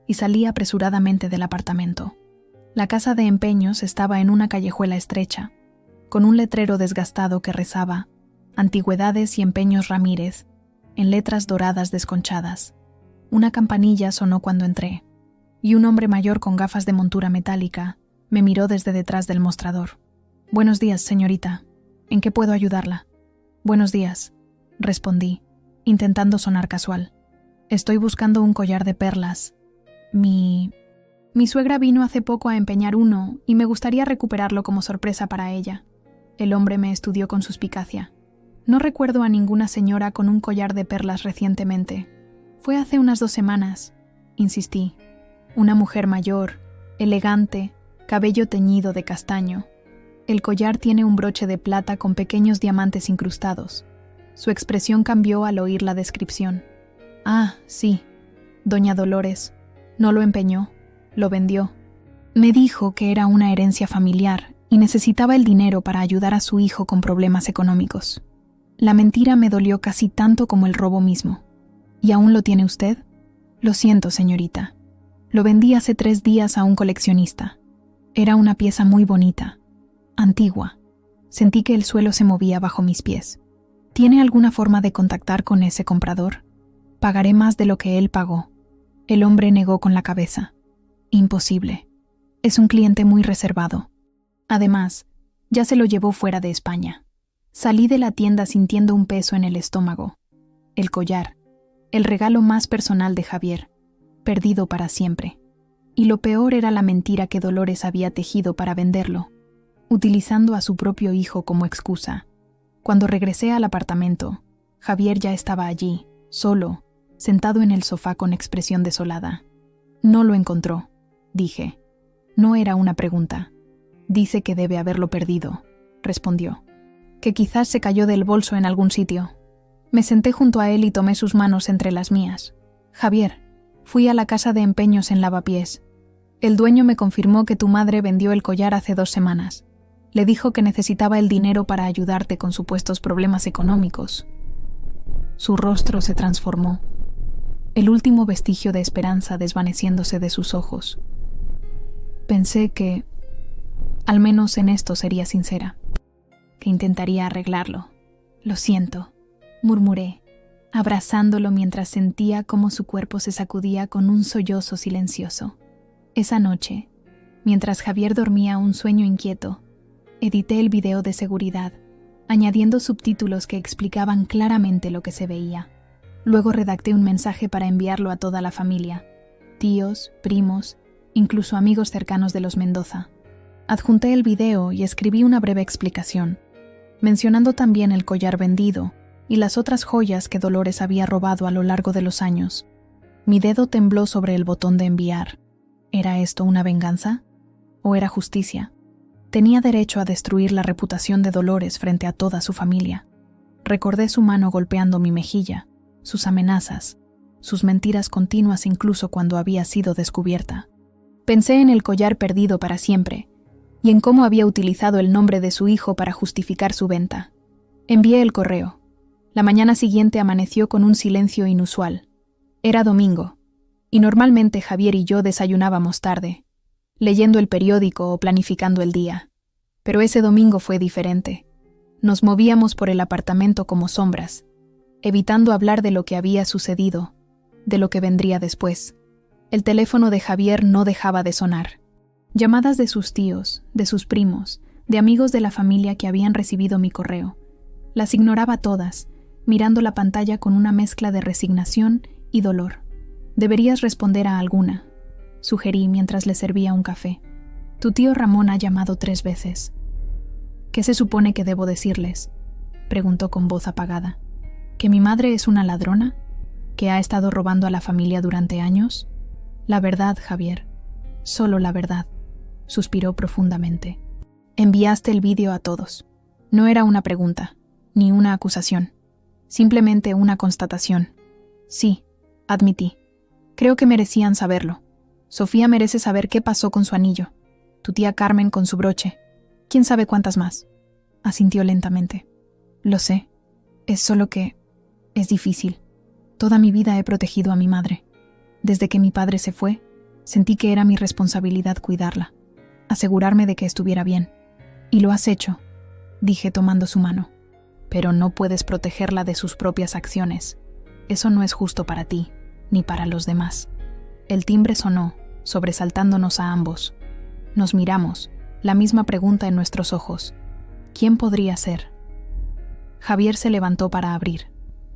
y salí apresuradamente del apartamento. La casa de empeños estaba en una callejuela estrecha, con un letrero desgastado que rezaba «Antigüedades y Empeños Ramírez», en letras doradas desconchadas. Una campanilla sonó cuando entré, y un hombre mayor con gafas de montura metálica me miró desde detrás del mostrador. «Buenos días, señorita. ¿En qué puedo ayudarla?» «Buenos días», respondí, intentando sonar casual. «Estoy buscando un collar de perlas. Mi suegra vino hace poco a empeñar uno y me gustaría recuperarlo como sorpresa para ella». El hombre me estudió con suspicacia. «No recuerdo a ninguna señora con un collar de perlas recientemente. Fue hace unas 2 semanas», insistí. «Una mujer mayor, elegante, cabello teñido de castaño. El collar tiene un broche de plata con pequeños diamantes incrustados». Su expresión cambió al oír la descripción. «Ah, sí. Doña Dolores. No lo empeñó, lo vendió. Me dijo que era una herencia familiar y necesitaba el dinero para ayudar a su hijo con problemas económicos. La mentira me dolió casi tanto como el robo mismo. ¿Y aún lo tiene usted?» «Lo siento, señorita. Lo vendí hace 3 días a un coleccionista. Era una pieza muy bonita, antigua, Sentí que el suelo se movía bajo mis pies. ¿Tiene alguna forma de contactar con ese comprador? Pagaré más de lo que él pagó. El hombre negó con la cabeza. Imposible. Es un cliente muy reservado. Además, ya se lo llevó fuera de España. Salí de la tienda sintiendo un peso en el estómago. El collar, el regalo más personal de Javier, perdido para siempre. Y lo peor era la mentira que Dolores había tejido para venderlo, utilizando a su propio hijo como excusa. Cuando regresé al apartamento, Javier ya estaba allí, solo, sentado en el sofá con expresión desolada. No lo encontró, dije. No era una pregunta. Dice que debe haberlo perdido, respondió. Que quizás se cayó del bolso en algún sitio. Me senté junto a él y tomé sus manos entre las mías. Javier, fui a la casa de empeños en Lavapiés. El dueño me confirmó que tu madre vendió el collar hace 2 semanas. Le dijo que necesitaba el dinero para ayudarte con supuestos problemas económicos. Su rostro se transformó, el último vestigio de esperanza desvaneciéndose de sus ojos. Pensé que, al menos en esto sería sincera, que intentaría arreglarlo. Lo siento, murmuré, abrazándolo mientras sentía cómo su cuerpo se sacudía con un sollozo silencioso. Esa noche, mientras Javier dormía un sueño inquieto, edité el video de seguridad, añadiendo subtítulos que explicaban claramente lo que se veía. Luego redacté un mensaje para enviarlo a toda la familia, tíos, primos, incluso amigos cercanos de los Mendoza. Adjunté el video y escribí una breve explicación, mencionando también el collar vendido y las otras joyas que Dolores había robado a lo largo de los años. Mi dedo tembló sobre el botón de enviar. ¿Era esto una venganza? ¿O era justicia? Tenía derecho a destruir la reputación de Dolores frente a toda su familia. Recordé su mano golpeando mi mejilla, sus amenazas, sus mentiras continuas incluso cuando había sido descubierta. Pensé en el collar perdido para siempre y en cómo había utilizado el nombre de su hijo para justificar su venta. Envié el correo. La mañana siguiente amaneció con un silencio inusual. Era domingo, y normalmente Javier y yo desayunábamos tarde, leyendo el periódico o planificando el día. Pero ese domingo fue diferente. Nos movíamos por el apartamento como sombras, evitando hablar de lo que había sucedido, de lo que vendría después. El teléfono de Javier no dejaba de sonar. Llamadas de sus tíos, de sus primos, de amigos de la familia que habían recibido mi correo. Las ignoraba todas, mirando la pantalla con una mezcla de resignación y dolor. Deberías responder a alguna, sugerí mientras le servía un café. Tu tío Ramón ha llamado 3 veces. ¿Qué se supone que debo decirles?, preguntó con voz apagada. ¿Que mi madre es una ladrona? ¿Que ha estado robando a la familia durante años? La verdad, Javier. Solo la verdad, suspiró profundamente. Enviaste el vídeo a todos. No era una pregunta, ni una acusación. Simplemente una constatación. Sí, admití. Creo que merecían saberlo. Sofía merece saber qué pasó con su anillo. Tu tía Carmen con su broche. ¿Quién sabe cuántas más? Asintió lentamente. Lo sé. Es solo que es difícil. Toda mi vida he protegido a mi madre. Desde que mi padre se fue, sentí que era mi responsabilidad cuidarla, asegurarme de que estuviera bien. Y lo has hecho, dije tomando su mano. Pero no puedes protegerla de sus propias acciones. Eso no es justo para ti, ni para los demás. El timbre sonó, sobresaltándonos a ambos. Nos miramos, la misma pregunta en nuestros ojos. ¿Quién podría ser? Javier se levantó para abrir.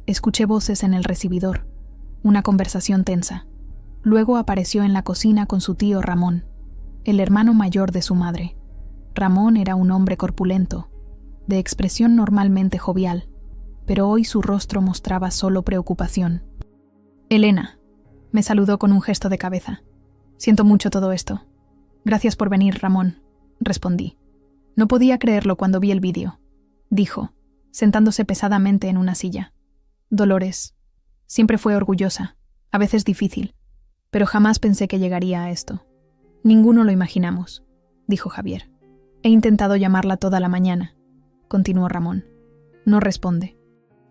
Escuché voces en el recibidor, una conversación tensa. Luego apareció en la cocina con su tío Ramón, el hermano mayor de su madre. Ramón era un hombre corpulento, de expresión normalmente jovial, pero hoy su rostro mostraba solo preocupación. Elena, me saludó con un gesto de cabeza. Siento mucho todo esto. Gracias por venir, Ramón, respondí. No podía creerlo cuando vi el vídeo, dijo, sentándose pesadamente en una silla. Dolores siempre fue orgullosa, a veces difícil, pero jamás pensé que llegaría a esto. Ninguno lo imaginamos, dijo Javier. He intentado llamarla toda la mañana, continuó Ramón. No responde.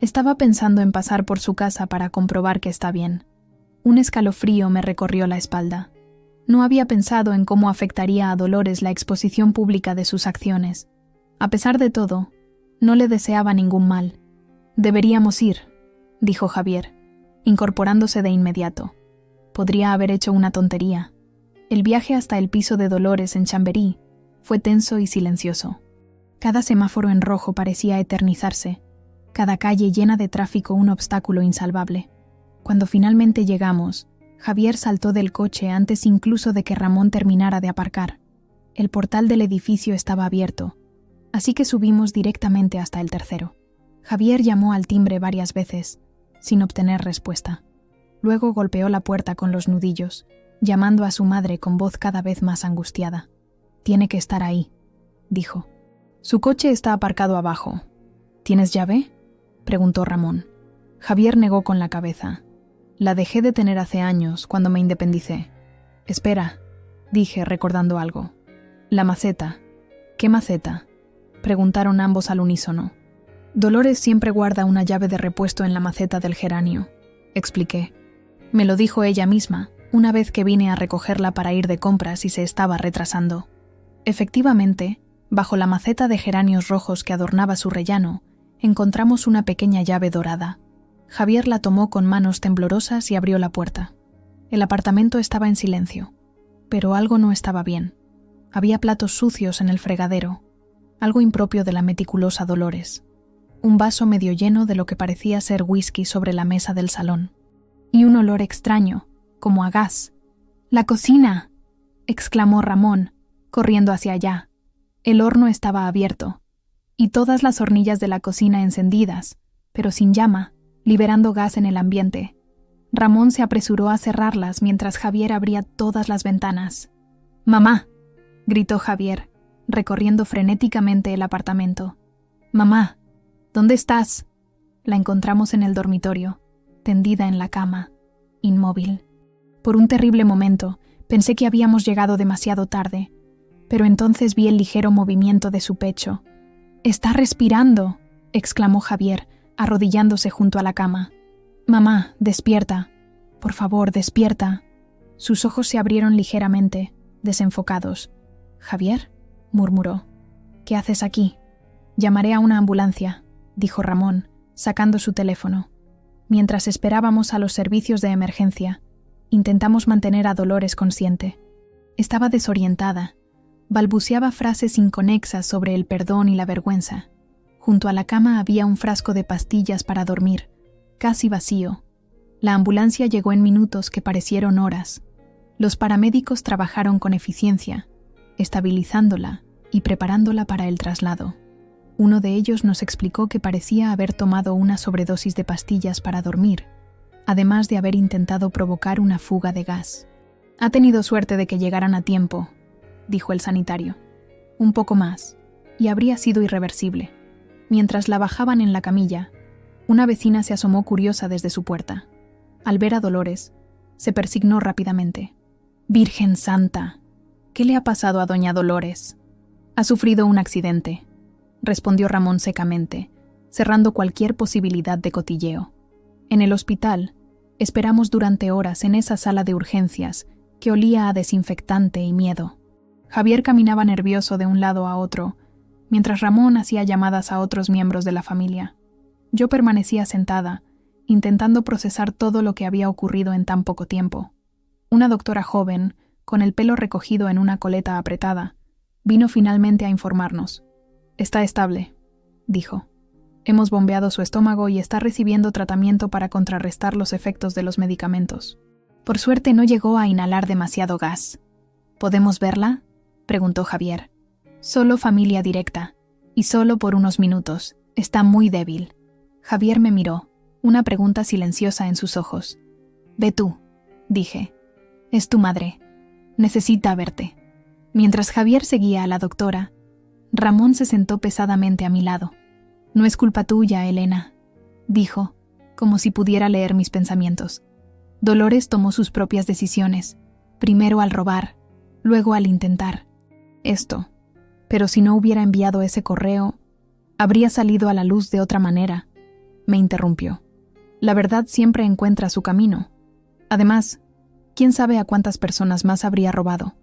Estaba pensando en pasar por su casa para comprobar que está bien. Un escalofrío me recorrió la espalda. No había pensado en cómo afectaría a Dolores la exposición pública de sus acciones. A pesar de todo, no le deseaba ningún mal. «Deberíamos ir», dijo Javier, incorporándose de inmediato. Podría haber hecho una tontería. El viaje hasta el piso de Dolores en Chamberí fue tenso y silencioso. Cada semáforo en rojo parecía eternizarse, cada calle llena de tráfico un obstáculo insalvable. Cuando finalmente llegamos, Javier saltó del coche antes incluso de que Ramón terminara de aparcar. El portal del edificio estaba abierto, así que subimos directamente hasta el tercero. Javier llamó al timbre varias veces, sin obtener respuesta. Luego golpeó la puerta con los nudillos, llamando a su madre con voz cada vez más angustiada. «Tiene que estar ahí», dijo. «Su coche está aparcado abajo». «¿Tienes llave?», preguntó Ramón. Javier negó con la cabeza. «La dejé de tener hace años, cuando me independicé». «Espera», dije, recordando algo. «La maceta». «¿Qué maceta?», preguntaron ambos al unísono. «Dolores siempre guarda una llave de repuesto en la maceta del geranio», expliqué. Me lo dijo ella misma, una vez que vine a recogerla para ir de compras y se estaba retrasando. Efectivamente, bajo la maceta de geranios rojos que adornaba su rellano, encontramos una pequeña llave dorada. Javier la tomó con manos temblorosas y abrió la puerta. El apartamento estaba en silencio, pero algo no estaba bien. Había platos sucios en el fregadero, algo impropio de la meticulosa Dolores. Un vaso medio lleno de lo que parecía ser whisky sobre la mesa del salón. Y un olor extraño, como a gas. «¡La cocina!», exclamó Ramón, corriendo hacia allá. El horno estaba abierto, y todas las hornillas de la cocina encendidas, pero sin llama, liberando gas en el ambiente. Ramón se apresuró a cerrarlas mientras Javier abría todas las ventanas. «¡Mamá!», gritó Javier, recorriendo frenéticamente el apartamento. «Mamá, ¿dónde estás?». La encontramos en el dormitorio, tendida en la cama, inmóvil. Por un terrible momento, pensé que habíamos llegado demasiado tarde, pero entonces vi el ligero movimiento de su pecho. «¡Está respirando!», exclamó Javier, arrodillándose junto a la cama. «Mamá, despierta. Por favor, despierta». Sus ojos se abrieron ligeramente, desenfocados. «¿Javier?», murmuró. «¿Qué haces aquí?». «Llamaré a una ambulancia», dijo Ramón, sacando su teléfono. Mientras esperábamos a los servicios de emergencia, intentamos mantener a Dolores consciente. Estaba desorientada. Balbuceaba frases inconexas sobre el perdón y la vergüenza. Junto a la cama había un frasco de pastillas para dormir, casi vacío. La ambulancia llegó en minutos que parecieron horas. Los paramédicos trabajaron con eficiencia, estabilizándola y preparándola para el traslado. Uno de ellos nos explicó que parecía haber tomado una sobredosis de pastillas para dormir, además de haber intentado provocar una fuga de gas. «Ha tenido suerte de que llegaran a tiempo», dijo el sanitario. «Un poco más, y habría sido irreversible». Mientras la bajaban en la camilla, una vecina se asomó curiosa desde su puerta. Al ver a Dolores, se persignó rápidamente. «¡Virgen Santa! ¿Qué le ha pasado a doña Dolores?». «Ha sufrido un accidente», respondió Ramón secamente, cerrando cualquier posibilidad de cotilleo. En el hospital, esperamos durante horas en esa sala de urgencias que olía a desinfectante y miedo. Javier caminaba nervioso de un lado a otro, mientras Ramón hacía llamadas a otros miembros de la familia. Yo permanecía sentada, intentando procesar todo lo que había ocurrido en tan poco tiempo. Una doctora joven, con el pelo recogido en una coleta apretada, vino finalmente a informarnos. «Está estable», dijo. «Hemos bombeado su estómago y está recibiendo tratamiento para contrarrestar los efectos de los medicamentos. Por suerte no llegó a inhalar demasiado gas». «¿Podemos verla?», preguntó Javier. «Solo familia directa, y solo por unos minutos. Está muy débil». Javier me miró, una pregunta silenciosa en sus ojos. «Ve tú», dije. «Es tu madre. Necesita verte». Mientras Javier seguía a la doctora, Ramón se sentó pesadamente a mi lado. «No es culpa tuya, Elena», dijo, como si pudiera leer mis pensamientos. «Dolores tomó sus propias decisiones, primero al robar, luego al intentar esto. Pero si no hubiera enviado ese correo, habría salido a la luz de otra manera», me interrumpió. «La verdad siempre encuentra su camino. Además, quién sabe a cuántas personas más habría robado».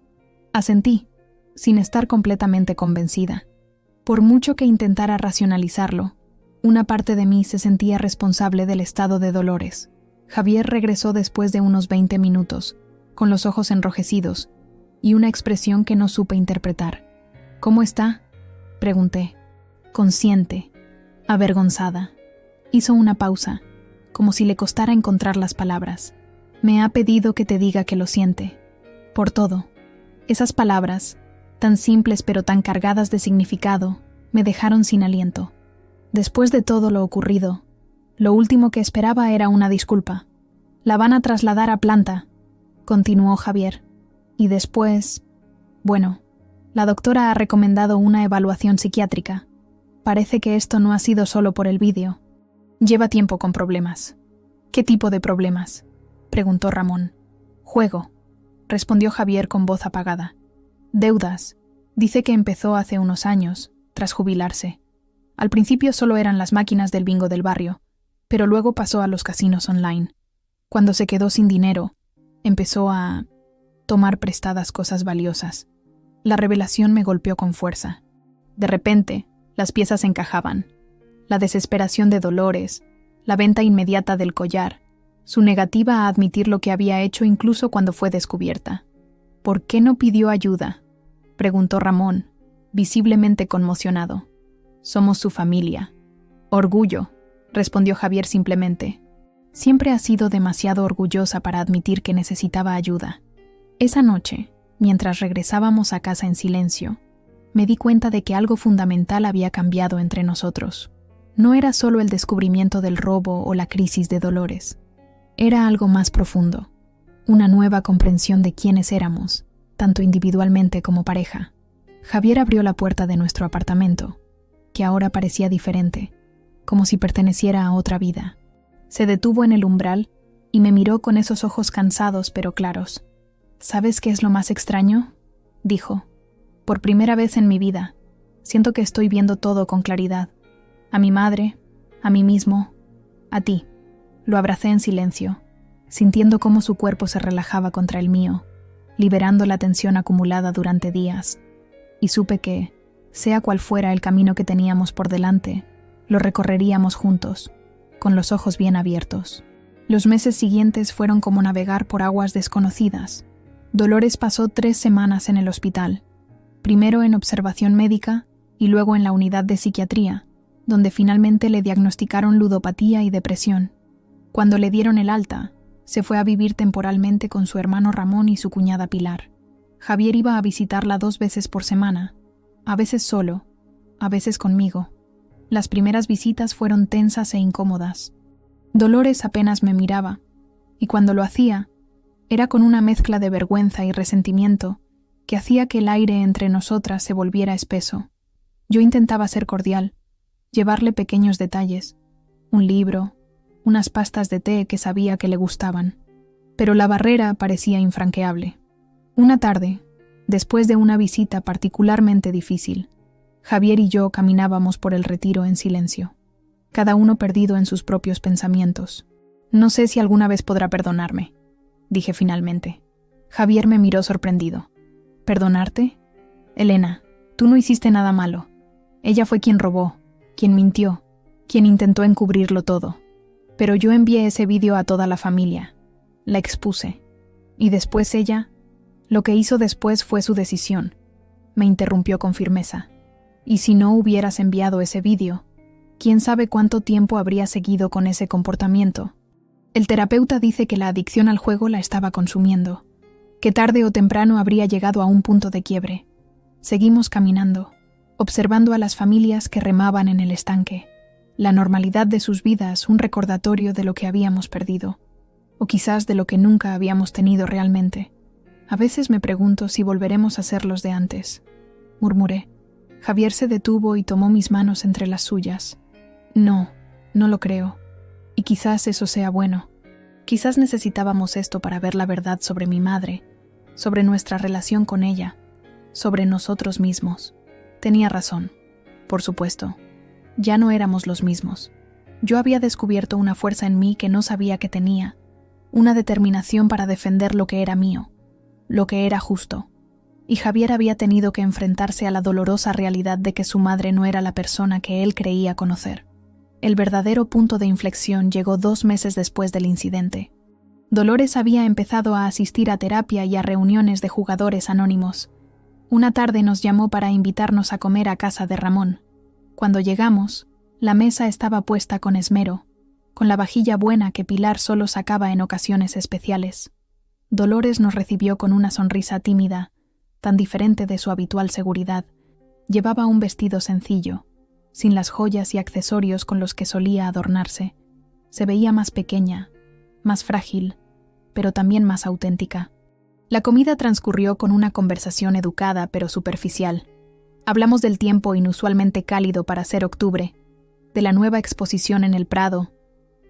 Asentí, sin estar completamente convencida. Por mucho que intentara racionalizarlo, una parte de mí se sentía responsable del estado de Dolores. Javier regresó después de unos 20 minutos, con los ojos enrojecidos y una expresión que no supe interpretar. «¿Cómo está?», pregunté. Consciente, avergonzada. Hizo una pausa, como si le costara encontrar las palabras. «Me ha pedido que te diga que lo siente. Por todo». Esas palabras, tan simples pero tan cargadas de significado, me dejaron sin aliento. Después de todo lo ocurrido, lo último que esperaba era una disculpa. «La van a trasladar a planta», continuó Javier. «Y después... bueno, la doctora ha recomendado una evaluación psiquiátrica. Parece que esto no ha sido solo por el vídeo. Lleva tiempo con problemas». «¿Qué tipo de problemas?», preguntó Ramón. «Juego», respondió Javier con voz apagada. «Deudas. Dice que empezó hace unos años, tras jubilarse. Al principio solo eran las máquinas del bingo del barrio, pero luego pasó a los casinos online. Cuando se quedó sin dinero, empezó a tomar prestadas cosas valiosas. La revelación me golpeó con fuerza. De repente, las piezas encajaban. La desesperación de Dolores, la venta inmediata del collar, su negativa a admitir lo que había hecho incluso cuando fue descubierta. «¿Por qué no pidió ayuda?», preguntó Ramón, visiblemente conmocionado. «Somos su familia». «Orgullo», respondió Javier simplemente. Siempre ha sido demasiado orgullosa para admitir que necesitaba ayuda. Esa noche, mientras regresábamos a casa en silencio, me di cuenta de que algo fundamental había cambiado entre nosotros. No era solo el descubrimiento del robo o la crisis de Dolores. Era algo más profundo, una nueva comprensión de quiénes éramos, tanto individualmente como pareja. Javier abrió la puerta de nuestro apartamento, que ahora parecía diferente, como si perteneciera a otra vida. Se detuvo en el umbral y me miró con esos ojos cansados pero claros. «¿Sabes qué es lo más extraño?», dijo. «Por primera vez en mi vida, siento que estoy viendo todo con claridad. A mi madre, a mí mismo, a ti». Lo abracé en silencio, sintiendo cómo su cuerpo se relajaba contra el mío, liberando la tensión acumulada durante días. Y supe que, sea cual fuera el camino que teníamos por delante, lo recorreríamos juntos, con los ojos bien abiertos. Los meses siguientes fueron como navegar por aguas desconocidas. Dolores pasó 3 semanas en el hospital, primero en observación médica y luego en la unidad de psiquiatría, donde finalmente le diagnosticaron ludopatía y depresión. Cuando le dieron el alta, se fue a vivir temporalmente con su hermano Ramón y su cuñada Pilar. Javier iba a visitarla 2 veces por semana, a veces solo, a veces conmigo. Las primeras visitas fueron tensas e incómodas. Dolores apenas me miraba, y cuando lo hacía, era con una mezcla de vergüenza y resentimiento que hacía que el aire entre nosotras se volviera espeso. Yo intentaba ser cordial, llevarle pequeños detalles, un libro, unas pastas de té que sabía que le gustaban, pero la barrera parecía infranqueable. Una tarde, después de una visita particularmente difícil, Javier y yo caminábamos por el retiro en silencio, cada uno perdido en sus propios pensamientos. «No sé si alguna vez podrá perdonarme», dije finalmente. Javier me miró sorprendido. «¿Perdonarte? Elena, tú no hiciste nada malo. Ella fue quien robó, quien mintió, quien intentó encubrirlo todo. Pero yo envié ese vídeo a toda la familia. La expuse. Y después ella, lo que hizo después fue su decisión», me interrumpió con firmeza. «Y si no hubieras enviado ese vídeo, quién sabe cuánto tiempo habría seguido con ese comportamiento. El terapeuta dice que la adicción al juego la estaba consumiendo, que tarde o temprano habría llegado a un punto de quiebre. Seguimos caminando, observando a las familias que remaban en el estanque. La normalidad de sus vidas un recordatorio de lo que habíamos perdido, o quizás de lo que nunca habíamos tenido realmente. A veces me pregunto si volveremos a ser los de antes», murmuré. Javier se detuvo y tomó mis manos entre las suyas. «No, no lo creo. Y quizás eso sea bueno. Quizás necesitábamos esto para ver la verdad sobre mi madre, sobre nuestra relación con ella, sobre nosotros mismos». Tenía razón, por supuesto. Ya no éramos los mismos. Yo había descubierto una fuerza en mí que no sabía que tenía, una determinación para defender lo que era mío, lo que era justo. y Javier había tenido que enfrentarse a la dolorosa realidad de que su madre no era la persona que él creía conocer. El verdadero punto de inflexión llegó 2 meses después del incidente. Dolores había empezado a asistir a terapia y a reuniones de jugadores anónimos. Una tarde nos llamó para invitarnos a comer a casa de Ramón. Cuando llegamos, la mesa estaba puesta con esmero, con la vajilla buena que Pilar solo sacaba en ocasiones especiales. Dolores nos recibió con una sonrisa tímida, tan diferente de su habitual seguridad. Llevaba un vestido sencillo, sin las joyas y accesorios con los que solía adornarse. Se veía más pequeña, más frágil, pero también más auténtica. La comida transcurrió con una conversación educada pero superficial. Hablamos del tiempo inusualmente cálido para ser octubre, de la nueva exposición en el Prado,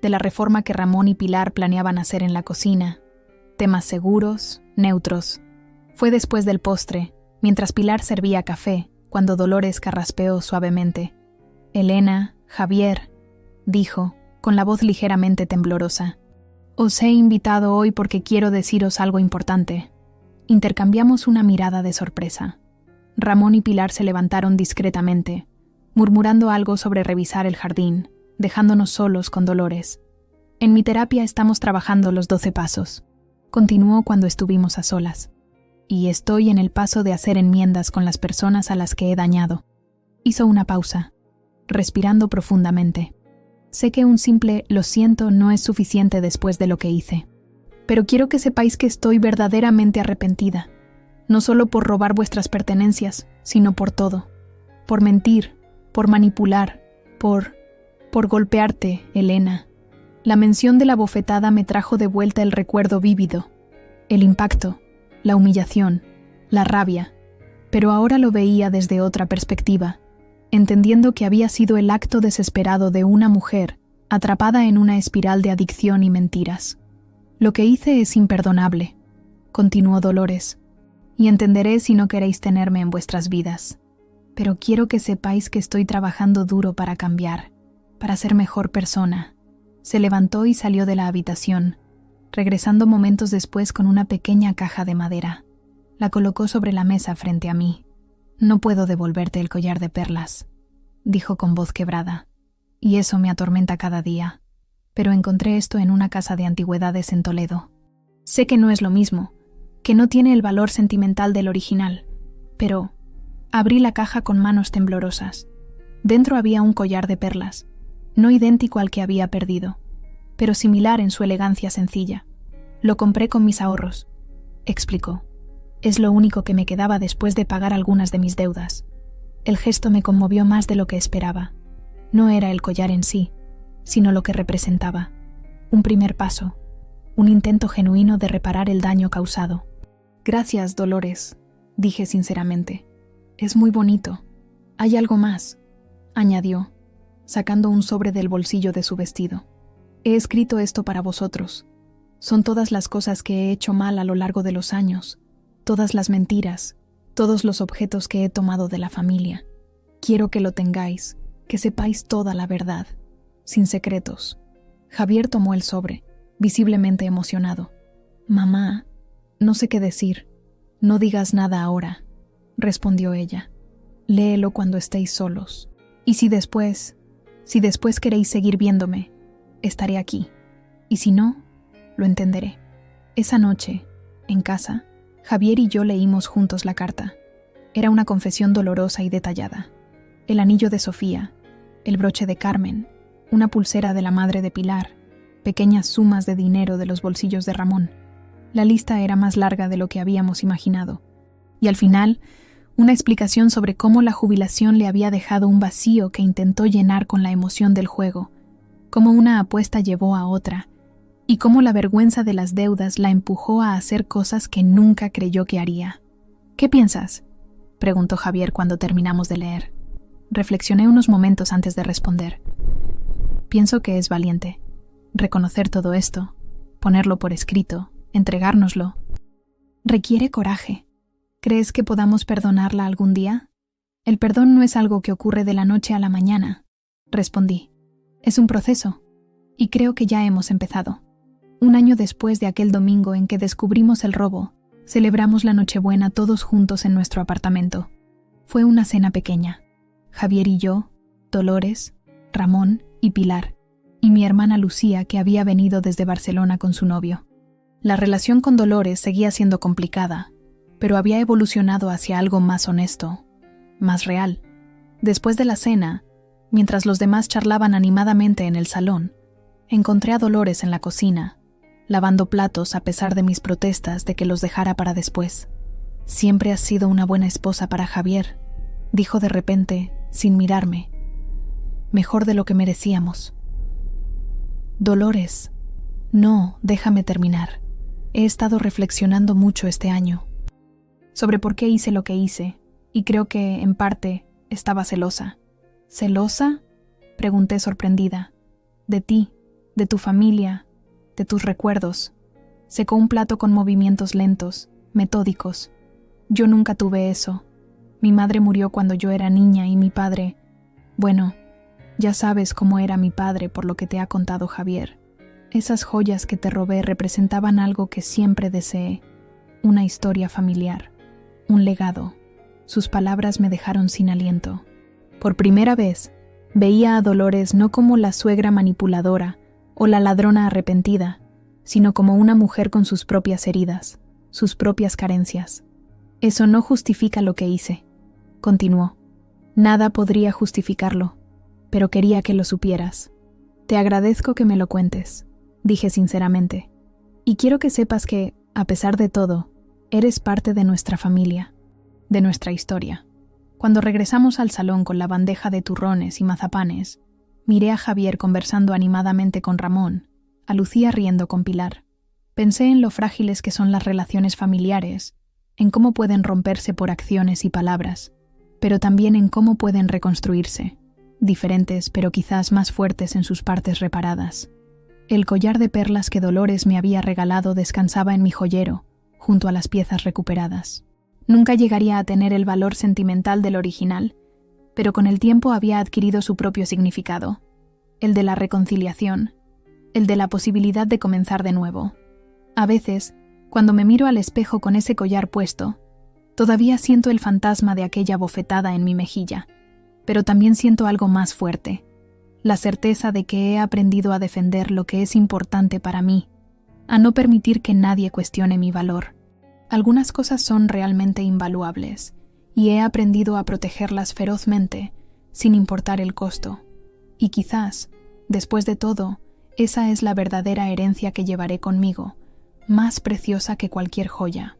de la reforma que Ramón y Pilar planeaban hacer en la cocina. Temas seguros, neutros. Fue después del postre, mientras Pilar servía café, cuando Dolores carraspeó suavemente. «Elena, Javier», dijo, con la voz ligeramente temblorosa. «Os he invitado hoy porque quiero deciros algo importante». Intercambiamos una mirada de sorpresa. Ramón y Pilar se levantaron discretamente, murmurando algo sobre revisar el jardín, dejándonos solos con Dolores. «En mi terapia estamos trabajando los 12 pasos», continuó cuando estuvimos a solas. «Y estoy en el paso de hacer enmiendas con las personas a las que he dañado». Hizo una pausa, respirando profundamente. «Sé que un simple «lo siento» no es suficiente después de lo que hice. Pero quiero que sepáis que estoy verdaderamente arrepentida. No solo por robar vuestras pertenencias, sino por todo. Por mentir, por manipular, por golpearte, Elena». La mención de la bofetada me trajo de vuelta el recuerdo vívido, el impacto, la humillación, la rabia. Pero ahora lo veía desde otra perspectiva, entendiendo que había sido el acto desesperado de una mujer atrapada en una espiral de adicción y mentiras. «Lo que hice es imperdonable», continuó Dolores, «y entenderé si no queréis tenerme en vuestras vidas. Pero quiero que sepáis que estoy trabajando duro para cambiar, para ser mejor persona». Se levantó y salió de la habitación, regresando momentos después con una pequeña caja de madera. La colocó sobre la mesa frente a mí. «No puedo devolverte el collar de perlas», dijo con voz quebrada, «y eso me atormenta cada día. Pero encontré esto en una casa de antigüedades en Toledo. Sé que no es lo mismo, que no tiene el valor sentimental del original, pero...» Abrí la caja con manos temblorosas. Dentro había un collar de perlas, no idéntico al que había perdido, pero similar en su elegancia sencilla. «Lo compré con mis ahorros», explicó. «Es lo único que me quedaba después de pagar algunas de mis deudas». El gesto me conmovió más de lo que esperaba. No era el collar en sí, sino lo que representaba. Un primer paso, un intento genuino de reparar el daño causado. «Gracias, Dolores», dije sinceramente. «Es muy bonito. Hay algo más», añadió, sacando un sobre del bolsillo de su vestido. «He escrito esto para vosotros. Son todas las cosas que he hecho mal a lo largo de los años, todas las mentiras, todos los objetos que he tomado de la familia. Quiero que lo tengáis, que sepáis toda la verdad, sin secretos». Javier tomó el sobre, visiblemente emocionado. «Mamá, no sé qué decir. No digas nada ahora», respondió ella. «Léelo cuando estéis solos. Y si después queréis seguir viéndome, estaré aquí. Y si no, lo entenderé». Esa noche, en casa, Javier y yo leímos juntos la carta. Era una confesión dolorosa y detallada. El anillo de Sofía, el broche de Carmen, una pulsera de la madre de Pilar, pequeñas sumas de dinero de los bolsillos de Ramón. La lista era más larga de lo que habíamos imaginado. Y al final, una explicación sobre cómo la jubilación le había dejado un vacío que intentó llenar con la emoción del juego, cómo una apuesta llevó a otra, y cómo la vergüenza de las deudas la empujó a hacer cosas que nunca creyó que haría. «¿Qué piensas?», preguntó Javier cuando terminamos de leer. Reflexioné unos momentos antes de responder. «Pienso que es valiente. Reconocer todo esto, ponerlo por escrito, entregárnoslo. Requiere coraje. ¿Crees que podamos perdonarla algún día?» «El perdón no es algo que ocurre de la noche a la mañana», respondí. «Es un proceso, y creo que ya hemos empezado». Un año después de aquel domingo en que descubrimos el robo, Celebramos la Nochebuena todos juntos en nuestro apartamento. Fue una cena pequeña. Javier y yo, Dolores, Ramón y Pilar, y mi hermana Lucía, que había venido desde Barcelona con su novio. La relación con Dolores seguía siendo complicada, pero había evolucionado hacia algo más honesto, más real. Después de la cena, mientras los demás charlaban animadamente en el salón, encontré a Dolores en la cocina, lavando platos a pesar de mis protestas de que los dejara para después. «Siempre has sido una buena esposa para Javier», dijo de repente, sin mirarme. «Mejor de lo que merecíamos». «Dolores, no, déjame terminar. He estado reflexionando mucho este año sobre por qué hice lo que hice, y creo que, en parte, estaba celosa». «¿Celosa?», pregunté sorprendida. «De ti, de tu familia, de tus recuerdos». Secó un plato con movimientos lentos, metódicos. «Yo nunca tuve eso. Mi madre murió cuando yo era niña y mi padre... Bueno, ya sabes cómo era mi padre por lo que te ha contado Javier. Esas joyas que te robé representaban algo que siempre deseé, una historia familiar, un legado». Sus palabras me dejaron sin aliento. Por primera vez, veía a Dolores no como la suegra manipuladora o la ladrona arrepentida, sino como una mujer con sus propias heridas, sus propias carencias. «Eso no justifica lo que hice», continuó. «Nada podría justificarlo, pero quería que lo supieras. Te agradezco que me lo cuentes», dije sinceramente. «Y quiero que sepas que, a pesar de todo, eres parte de nuestra familia, de nuestra historia». Cuando regresamos al salón con la bandeja de turrones y mazapanes, miré a Javier conversando animadamente con Ramón, a Lucía riendo con Pilar. Pensé en lo frágiles que son las relaciones familiares, en cómo pueden romperse por acciones y palabras, pero también en cómo pueden reconstruirse, diferentes pero quizás más fuertes en sus partes reparadas. El collar de perlas que Dolores me había regalado descansaba en mi joyero, junto a las piezas recuperadas. Nunca llegaría a tener el valor sentimental del original, pero con el tiempo había adquirido su propio significado, el de la reconciliación, el de la posibilidad de comenzar de nuevo. A veces, cuando me miro al espejo con ese collar puesto, todavía siento el fantasma de aquella bofetada en mi mejilla, pero también siento algo más fuerte, la certeza de que he aprendido a defender lo que es importante para mí, a no permitir que nadie cuestione mi valor. Algunas cosas son realmente invaluables, y he aprendido a protegerlas ferozmente, sin importar el costo. Y quizás, después de todo, esa es la verdadera herencia que llevaré conmigo, más preciosa que cualquier joya.